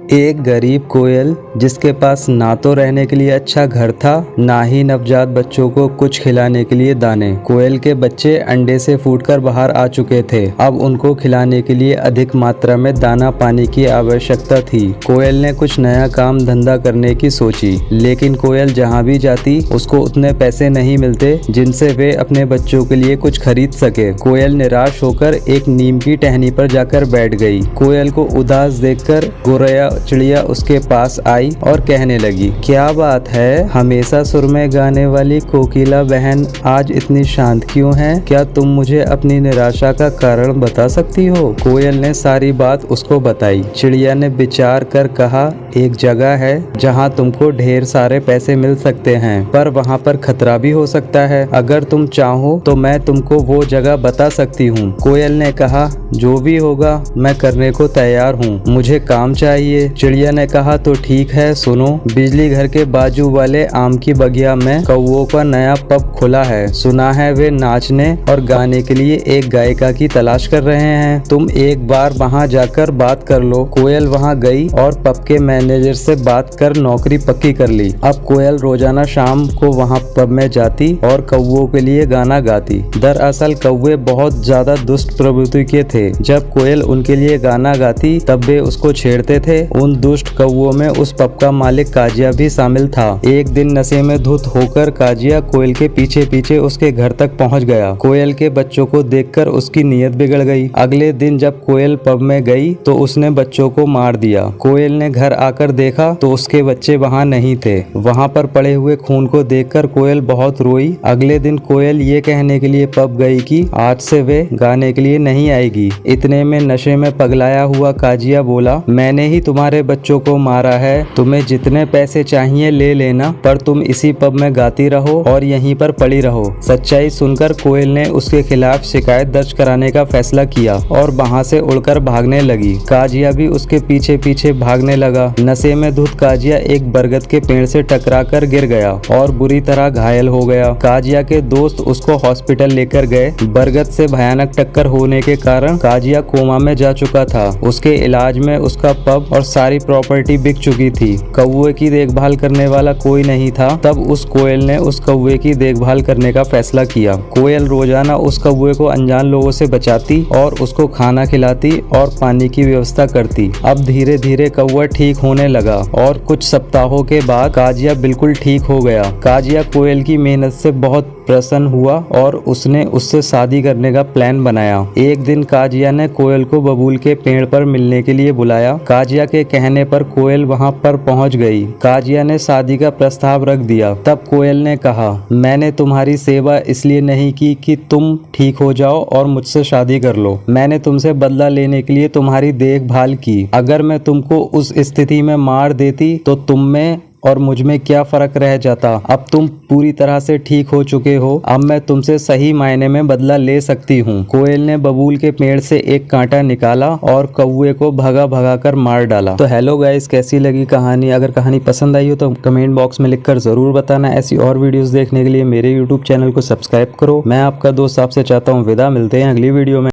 एक गरीब कोयल जिसके पास ना तो रहने के लिए अच्छा घर था, ना ही नवजात बच्चों को कुछ खिलाने के लिए दाने। कोयल के बच्चे अंडे से फूटकर बाहर आ चुके थे। अब उनको खिलाने के लिए अधिक मात्रा में दाना पानी की आवश्यकता थी। कोयल ने कुछ नया काम धंधा करने की सोची, लेकिन कोयल जहाँ भी जाती उसको उतने पैसे नहीं मिलते जिनसे वे अपने बच्चों के लिए कुछ खरीद सके। कोयल निराश होकर एक नीम की टहनी पर जाकर बैठ गई। कोयल को उदास देखकर गोरैया चिड़िया उसके पास आई और कहने लगी, क्या बात है, हमेशा सुर में गाने वाली कोकिला बहन आज इतनी शांत क्यों है? क्या तुम मुझे अपनी निराशा का कारण बता सकती हो? कोयल ने सारी बात उसको बताई। चिड़िया ने विचार कर कहा, एक जगह है जहाँ तुमको ढेर सारे पैसे मिल सकते हैं, पर वहाँ पर खतरा भी हो सकता है। अगर तुम चाहो तो मैं तुमको वो जगह बता सकती हूँ। कोयल ने कहा, जो भी होगा मैं करने को तैयार हूँ, मुझे काम चाहिए। चिड़िया ने कहा, तो ठीक है, सुनो, बिजली घर के बाजू वाले आम की बगिया में कौवों का नया पब खुला है। सुना है वे नाचने और गाने के लिए एक गायिका की तलाश कर रहे हैं। तुम एक बार वहां जाकर बात कर लो। कोयल वहां गई और पब के मैनेजर से बात कर नौकरी पक्की कर ली। अब कोयल रोजाना शाम को वहां पब में जाती और कौवों के लिए गाना गाती। दरअसल कौवे बहुत ज्यादा दुष्ट प्रवृत्ति के थे। जब कोयल उनके लिए गाना गाती तब वे उसको छेड़ते थे। उन दुष्ट कौवों में उस पब का मालिक काजिया भी शामिल था। एक दिन नशे में धुत होकर काजिया कोयल के पीछे पीछे उसके घर तक पहुंच गया। कोयल के बच्चों को देखकर उसकी नीयत बिगड़ गई। अगले दिन जब कोयल पब में गई तो उसने बच्चों को मार दिया। कोयल ने घर आकर देखा तो उसके बच्चे वहां नहीं थे। वहां पर पड़े हुए खून को देखकर कोयल बहुत रोई। अगले दिन कोयल ये कहने के लिए पब गई कि आज से वे गाने के लिए नहीं आएगी। इतने में नशे में पगलाया हुआ काजिया बोला, मैंने ही तुम्हारे बच्चों को मारा है, तुम्हें जितने पैसे चाहिए ले लेना, पर तुम इसी पब में गाती रहो और यहीं पर पड़ी रहो। सच्चाई सुनकर कोयल ने उसके खिलाफ शिकायत दर्ज कराने का फैसला किया और वहां से उड़कर भागने लगी। काजिया भी उसके पीछे पीछे भागने लगा। नशे में धुत काजिया एक बरगद के पेड़ से टकराकर गिर गया और बुरी तरह घायल हो गया। काजिया के दोस्त उसको हॉस्पिटल लेकर गए। बरगद से भयानक टक्कर होने के कारण काजिया कोमा में जा चुका था। उसके इलाज में उसका पब और सारी प्रॉपर्टी बिक चुकी थी। कौवे की देखभाल करने वाला कोई नहीं था। तब उस कोयल ने उस कौवे की देखभाल करने का फैसला किया। कोयल रोजाना उस कौवे को अनजान लोगों से बचाती और उसको खाना खिलाती और पानी की व्यवस्था करती। अब धीरे धीरे कौवा ठीक होने लगा और कुछ सप्ताहों के बाद काजिया बिल्कुल ठीक हो गया। काजिया कोयल की मेहनत से बहुत प्रसन्न हुआ और उसने उससे शादी करने का प्लान बनाया। एक दिन काजिया ने कोयल को बबूल के पेड़ पर मिलने के लिए बुलाया। काजिया के कहने पर कोयल वहां पर पहुंच गई। काजिया ने शादी का प्रस्ताव रख दिया। तब कोयल ने कहा, मैंने तुम्हारी सेवा इसलिए नहीं की कि तुम ठीक हो जाओ और मुझसे शादी कर लो। मैंने तुमसे बदला लेने के लिए तुम्हारी देखभाल की। अगर मैं तुमको उस स्थिति में मार देती तो तुम में और मुझ में क्या फर्क रह जाता? अब तुम पूरी तरह से ठीक हो चुके हो। अब मैं तुमसे सही मायने में बदला ले सकती हूँ। कोयल ने बबूल के पेड़ से एक कांटा निकाला और कौवे को भगा भगा कर मार डाला। तो हेलो गाइस, कैसी लगी कहानी? अगर कहानी पसंद आई हो तो कमेंट बॉक्स में लिखकर जरूर बताना। ऐसी और वीडियोस देखने के लिए मेरे यूट्यूब चैनल को सब्सक्राइब करो। मैं आपका दोस्त आपसे चाहता हूँ विदा। मिलते हैं अगली वीडियो में।